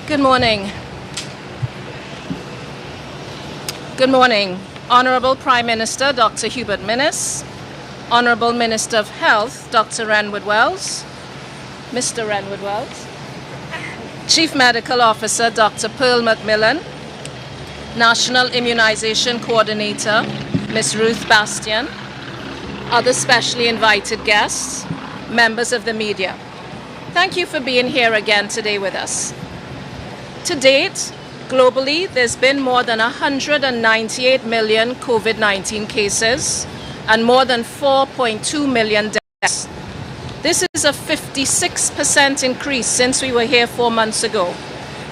Good morning. Good morning, Honourable Prime Minister Dr. Hubert Minnis, Honourable Minister of Health Dr. Mr. Renwood Wells, Chief Medical Officer Dr. Pearl Macmillan, National Immunisation Coordinator Ms. Ruth Bastian, other specially invited guests, members of the media. Thank you for being here again today with us. To date, globally, there's been more than 198 million COVID-19 cases and more than 4.2 million deaths. This is a 56% increase since we were here 4 months ago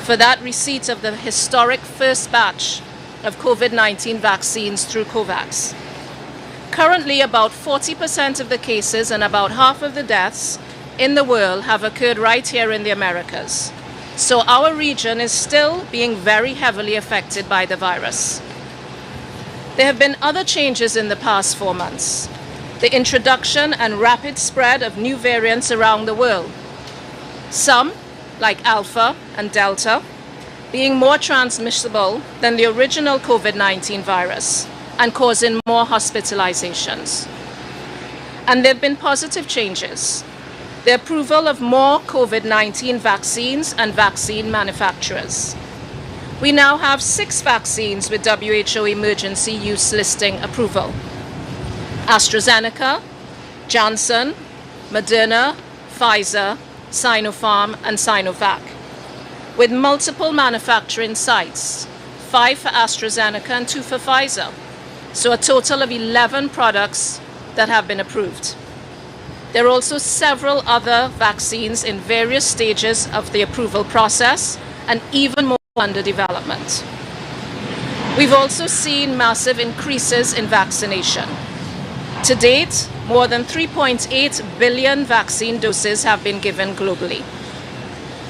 for that receipt of the historic first batch of COVID-19 vaccines through COVAX. Currently, about 40% of the cases and about half of the deaths in the world have occurred right here in the Americas. So our region is still being very heavily affected by the virus. There have been other changes in the past 4 months. The introduction and rapid spread of new variants around the world. Some, like Alpha and Delta, being more transmissible than the original COVID-19 virus and causing more hospitalizations. And there have been positive changes. The approval of more COVID-19 vaccines and vaccine manufacturers. We now have 6 vaccines with WHO emergency use listing approval. AstraZeneca, Janssen, Moderna, Pfizer, Sinopharm, and Sinovac, with multiple manufacturing sites, 5 for AstraZeneca and 2 for Pfizer. So a total of 11 products that have been approved. There are also several other vaccines in various stages of the approval process and even more under development. We've also seen massive increases in vaccination. To date, more than 3.8 billion vaccine doses have been given globally,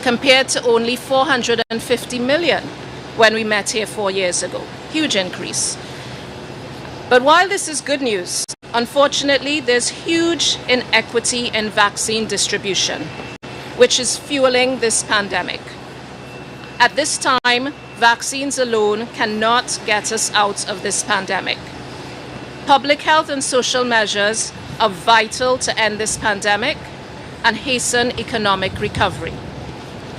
compared to only 450 million when we met here 4 years ago. Huge increase. But while this is good news, unfortunately, there's huge inequity in vaccine distribution, which is fueling this pandemic. At this time, vaccines alone cannot get us out of this pandemic. Public health and social measures are vital to end this pandemic and hasten economic recovery.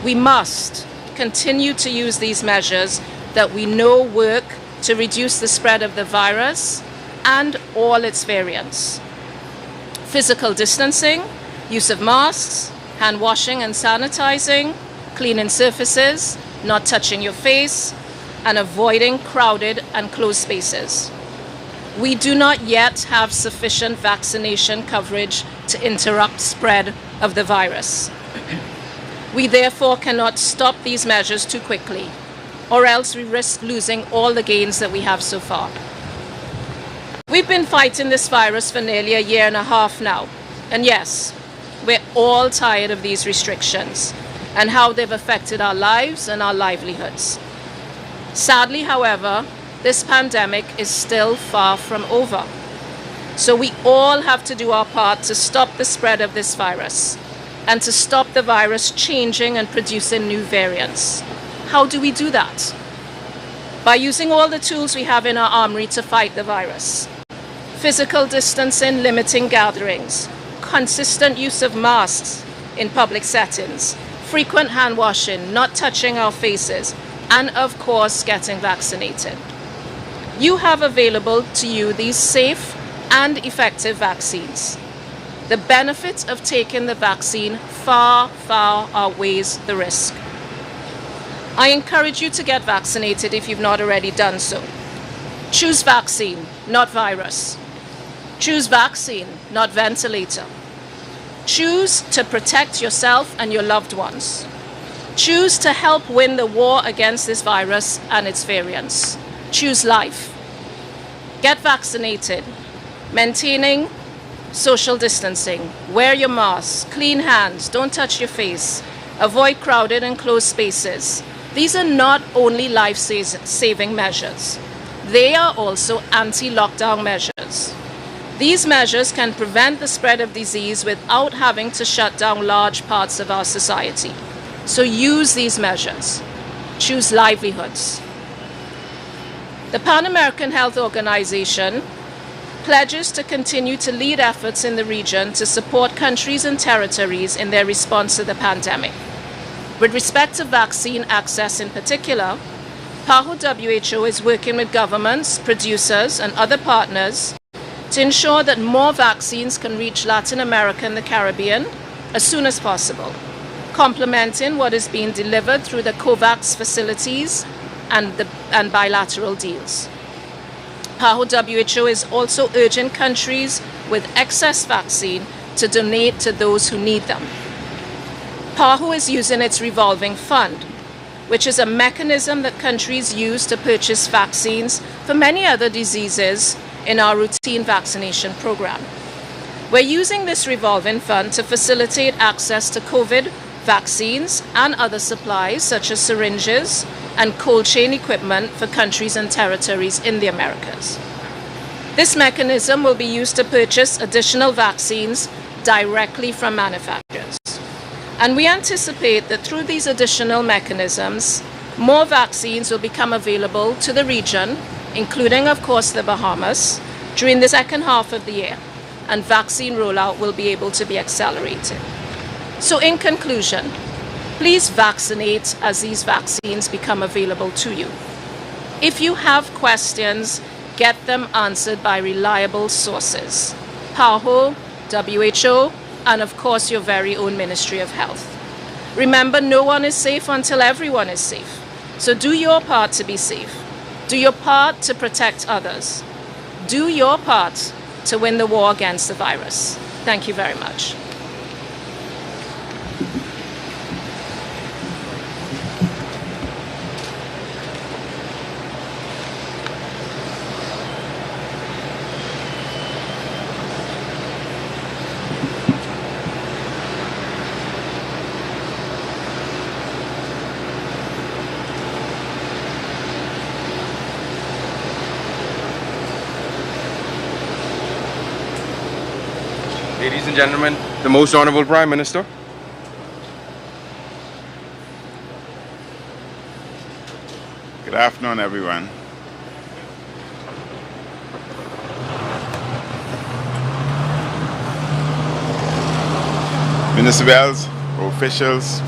We must continue to use these measures that we know work to reduce the spread of the virus and all its variants. Physical distancing, use of masks, hand washing and sanitizing, cleaning surfaces, not touching your face, and avoiding crowded and closed spaces. We do not yet have sufficient vaccination coverage to interrupt spread of the virus. We therefore cannot stop these measures too quickly, or else we risk losing all the gains that we have so far. We've been fighting this virus for nearly a year and a half now. And yes, we're all tired of these restrictions and how they've affected our lives and our livelihoods. Sadly, however, this pandemic is still far from over. So we all have to do our part to stop the spread of this virus and to stop the virus changing and producing new variants. How do we do that? By using all the tools we have in our armory to fight the virus. Physical distancing, limiting gatherings, consistent use of masks in public settings, frequent hand washing, not touching our faces, and of course, getting vaccinated. You have available to you these safe and effective vaccines. The benefit of taking the vaccine far, far outweighs the risk. I encourage you to get vaccinated if you've not already done so. Choose vaccine, not virus. Choose vaccine, not ventilator. Choose to protect yourself and your loved ones. Choose to help win the war against this virus and its variants. Choose life. Get vaccinated. Maintaining social distancing. Wear your mask. Clean hands. Don't touch your face. Avoid crowded and closed spaces. These are not only life-saving measures. They are also anti-lockdown measures. These measures can prevent the spread of disease without having to shut down large parts of our society. So use these measures. choose livelihoods. The Pan American Health Organization pledges to continue to lead efforts in the region to support countries and territories in their response to the pandemic. With respect to vaccine access in particular, PAHO WHO is working with governments, producers, and other partners to ensure that more vaccines can reach Latin America and the Caribbean as soon as possible, complementing what is being delivered through the COVAX facilities and bilateral deals. PAHO WHO is also urging countries with excess vaccine to donate to those who need them. PAHO is using its revolving fund, which is a mechanism that countries use to purchase vaccines for many other diseases in our routine vaccination program. We're using this revolving fund to facilitate access to COVID vaccines and other supplies such as syringes and cold chain equipment for countries and territories in the Americas. This mechanism will be used to purchase additional vaccines directly from manufacturers. And we anticipate that through these additional mechanisms, more vaccines will become available to the region, including, of course, the Bahamas, during the second half of the year, and vaccine rollout will be able to be accelerated. So in conclusion, please vaccinate as these vaccines become available to you. If you have questions, get them answered by reliable sources. PAHO, WHO, and of course your very own Ministry of Health. Remember, no one is safe until everyone is safe. So do your part to be safe. Do your part to protect others. Do your part to win the war against the virus. Thank you very much. Ladies and gentlemen, the Most Honorable Prime Minister. Good afternoon, everyone. Municipals, officials,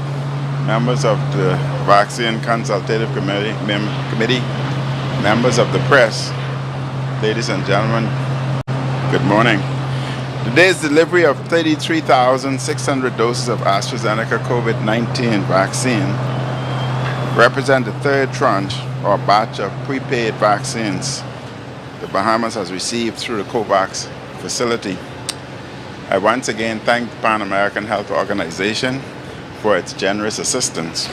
members of the Vaccine Consultative Committee, members of the press, ladies and gentlemen, good morning. Today's delivery of 33,600 doses of AstraZeneca COVID-19 vaccine represent the third tranche or batch of prepaid vaccines the Bahamas has received through the COVAX facility. I once again thank the Pan American Health Organization for its generous assistance.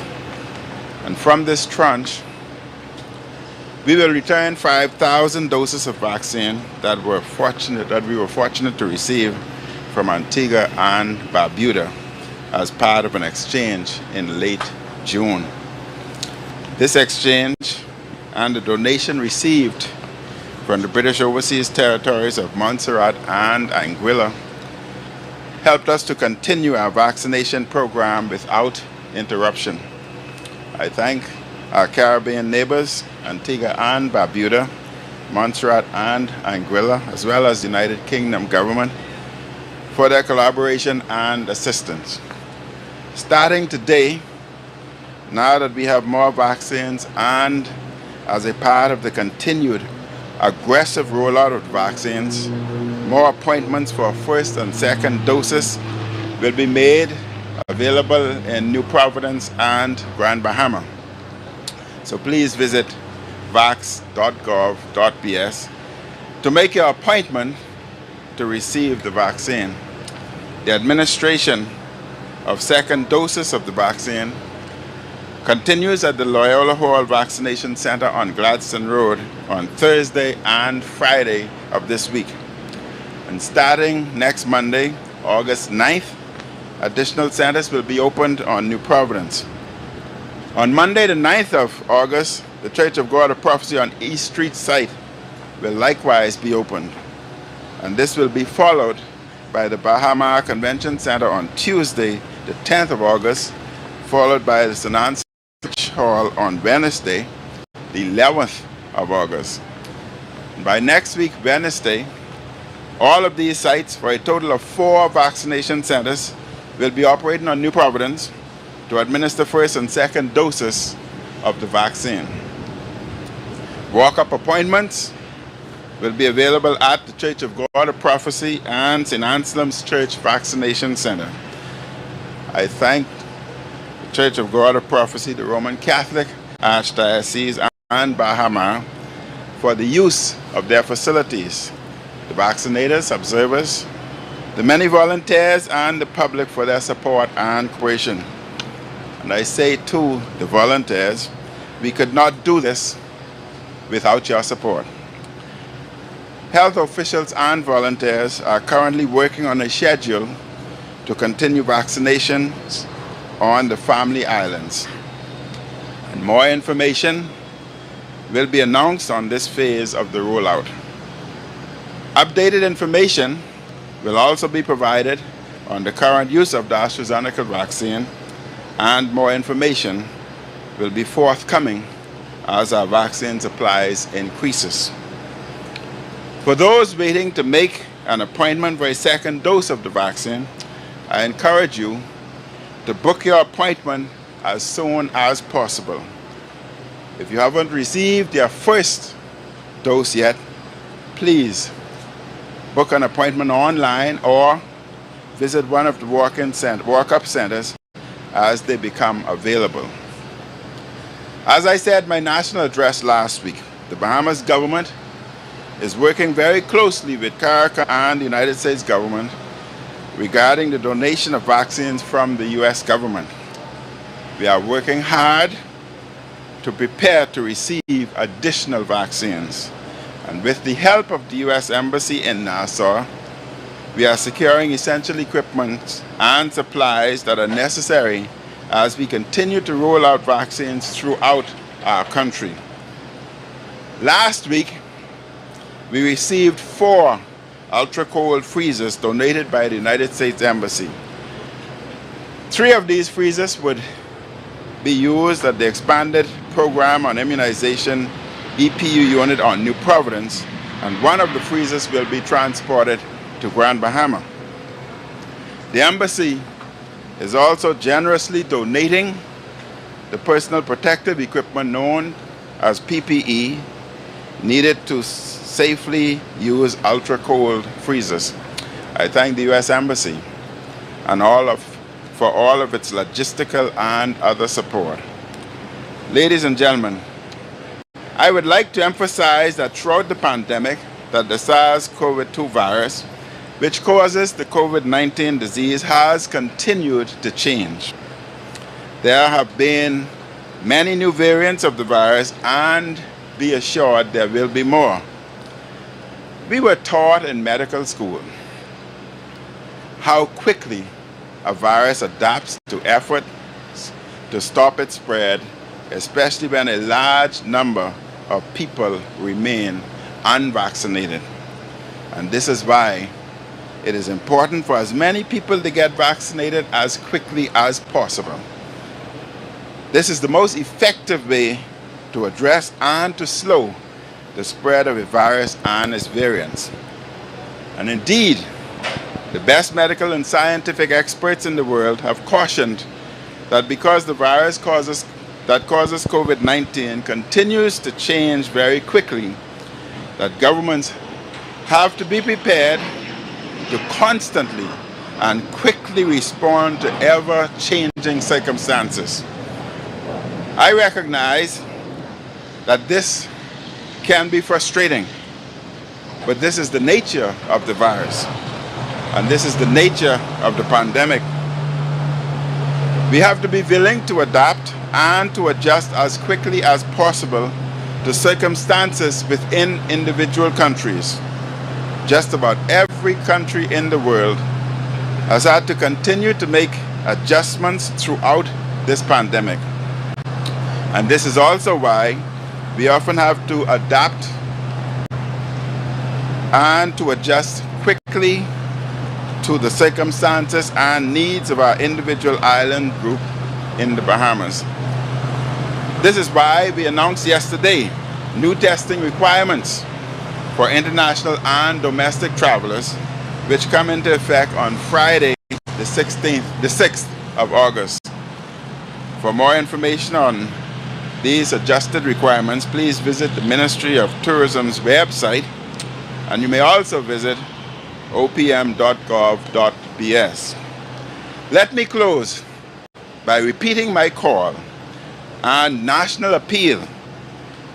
And from this tranche, we will return 5,000 doses of vaccine that we were fortunate to receive from Antigua and Barbuda as part of an exchange in late June. This exchange and the donation received from the British Overseas Territories of Montserrat and Anguilla helped us to continue our vaccination program without interruption. I thank our Caribbean neighbors, Antigua and Barbuda, Montserrat and Anguilla, as well as the United Kingdom government, for their collaboration and assistance. Starting today, now that we have more vaccines and as a part of the continued aggressive rollout of vaccines, more appointments for first and second doses will be made available in New Providence and Grand Bahama. So please visit vax.gov.bs to make your appointment to receive the vaccine. The administration of second doses of the vaccine continues at the Loyola Hall Vaccination Center on Gladstone Road on Thursday and Friday of this week. And starting next Monday, August 9th, additional centers will be opened on New Providence. On Monday, the 9th of August, the Church of God of Prophecy on East Street site will likewise be opened. And this will be followed by the Bahama Convention Center on Tuesday, the 10th of August, followed by the St. Anne's Church Hall on Wednesday, the 11th of August. By next week, Wednesday, all of these sites, for a total of 4 vaccination centers, will be operating on New Providence to administer first and second doses of the vaccine. Walk-up appointments will be available at the Church of God of Prophecy and St. Anselm's Church Vaccination Center. I thank the Church of God of Prophecy, the Roman Catholic Archdiocese and Bahamas for the use of their facilities, the vaccinators, observers, the many volunteers, and the public for their support and cooperation. And I say to the volunteers, we could not do this without your support. Health officials and volunteers are currently working on a schedule to continue vaccinations on the Family Islands. And more information will be announced on this phase of the rollout. Updated information will also be provided on the current use of the AstraZeneca vaccine, and more information will be forthcoming as our vaccine supplies increases. For those waiting to make an appointment for a second dose of the vaccine, I encourage you to book your appointment as soon as possible. If you haven't received your first dose yet, please book an appointment online or visit one of the walk-up centers as they become available. As I said in my national address last week, the Bahamas government is working very closely with CARICOM and the United States government regarding the donation of vaccines from the U.S. government. We are working hard to prepare to receive additional vaccines. And with the help of the U.S. Embassy in Nassau, we are securing essential equipment and supplies that are necessary as we continue to roll out vaccines throughout our country. Last week, we received 4 ultra-cold freezers donated by the United States Embassy. 3 of these freezers would be used at the expanded program on immunization EPU unit on New Providence, and 1 of the freezers will be transported to Grand Bahama. The Embassy is also generously donating the personal protective equipment known as PPE needed to safely use ultra-cold freezers. I thank the U.S. Embassy and for all of its logistical and other support. Ladies and gentlemen, I would like to emphasize that throughout the pandemic, that the SARS-CoV-2 virus, which causes the COVID-19 disease, has continued to change. There have been many new variants of the virus, and be assured there will be more. We were taught in medical school how quickly a virus adapts to efforts to stop its spread, especially when a large number of people remain unvaccinated. And this is why it is important for as many people to get vaccinated as quickly as possible. This is the most effective way to address and to slow the spread of a virus and its variants. And indeed, the best medical and scientific experts in the world have cautioned that because the virus that causes COVID-19 continues to change very quickly, that governments have to be prepared to constantly and quickly respond to ever-changing circumstances. I recognize that this can be frustrating, but this is the nature of the virus, and this is the nature of the pandemic. We have to be willing to adapt and to adjust as quickly as possible to circumstances within individual countries. Just about every country in the world has had to continue to make adjustments throughout this pandemic. And this is also why we often have to adapt and to adjust quickly to the circumstances and needs of our individual island group in the Bahamas. This is why we announced yesterday new testing requirements for international and domestic travelers, which come into effect on Friday, the 6th of August. For more information on these adjusted requirements, please visit the Ministry of Tourism's website, and you may also visit opm.gov.bs. Let me close by repeating my call and national appeal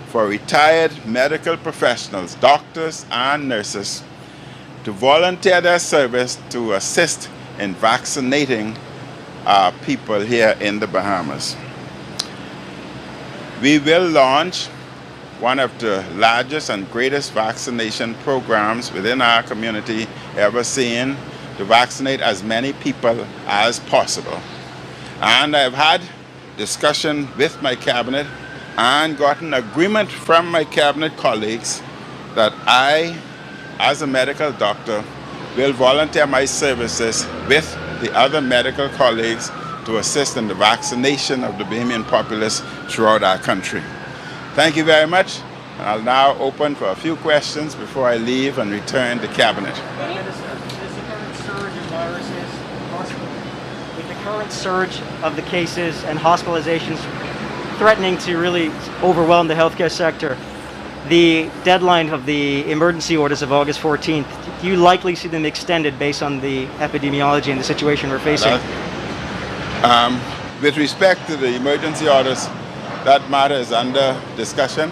for retired medical professionals, doctors and nurses, to volunteer their service to assist in vaccinating our people here in the Bahamas. We will launch one of the largest and greatest vaccination programs within our community ever seen, to vaccinate as many people as possible. And I've had discussion with my cabinet and gotten agreement from my cabinet colleagues that I, as a medical doctor, will volunteer my services with the other medical colleagues to assist in the vaccination of the Bahamian populace throughout our country. Thank you very much. And I'll now open for a few questions before I leave and return to cabinet. With the current surge of the cases and hospitalizations threatening to really overwhelm the healthcare sector, the deadline of the emergency orders of August 14th, do you likely see them extended based on the epidemiology and the situation we're facing? With respect to the emergency orders, that matter is under discussion,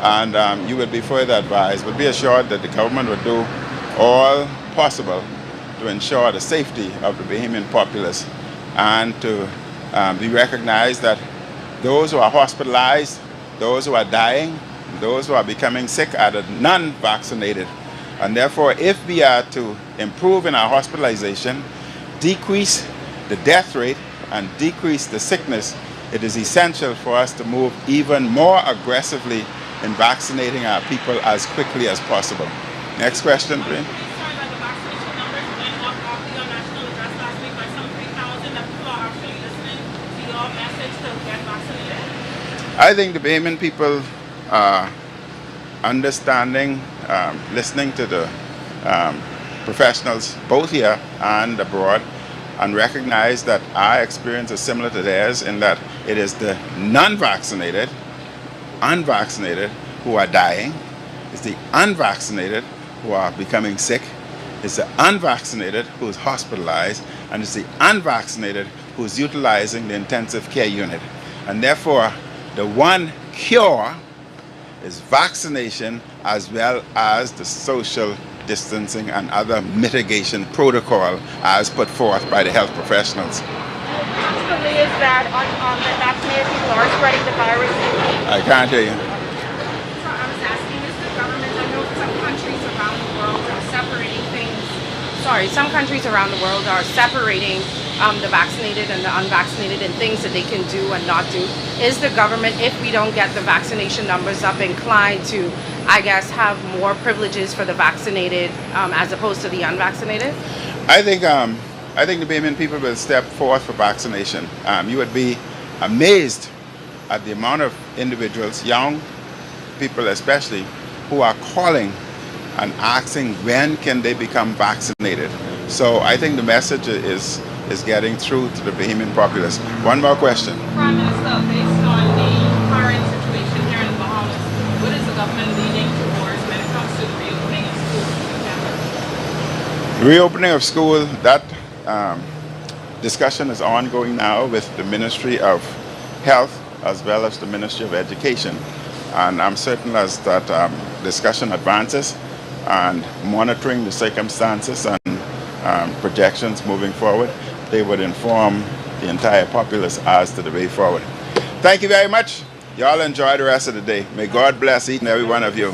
and you will be further advised. But be assured that the government will do all possible to ensure the safety of the Bahamian populace, and to be recognized that those who are hospitalized, those who are dying, those who are becoming sick are the non-vaccinated. And therefore, if we are to improve in our hospitalization, decrease the death rate, and decrease the sickness, it is essential for us to move even more aggressively in vaccinating our people as quickly as possible. Next question, please. I think the Bahamian people are understanding, listening to the professionals both here and abroad, and recognize that our experience is similar to theirs, in that it is the non-vaccinated, unvaccinated who are dying. It's the unvaccinated who are becoming sick. It's the unvaccinated who's hospitalized, and it's the unvaccinated who's utilizing the intensive care unit. And therefore, the one cure is vaccination, as well as the social distancing and other mitigation protocol as put forth by the health professionals. Possibly is that the vaccinated people are spreading the virus? I can't hear you. So I was asking, is the government, I know some countries around the world are separating things. Sorry, some countries around the world are separating the vaccinated and the unvaccinated, and things that they can do and not do. Is the government, if we don't get the vaccination numbers up, inclined to, I guess, have more privileges for the vaccinated as opposed to the unvaccinated? I think the Bahamian people will step forth for vaccination. You would be amazed at the amount of individuals, young people especially, who are calling and asking when can they become vaccinated. So I think the message is getting through to the Bahamian populace. One more question. Prime Minister, based on the current situation here in the Bahamas, what is the government leaning towards when it comes to the reopening of schools in September? Reopening of school, that discussion is ongoing now with the Ministry of Health as well as the Ministry of Education. And I'm certain as that discussion advances, and monitoring the circumstances and projections moving forward, they would inform the entire populace as to the way forward. Thank you very much. Y'all enjoy the rest of the day. May God bless each and every one of you.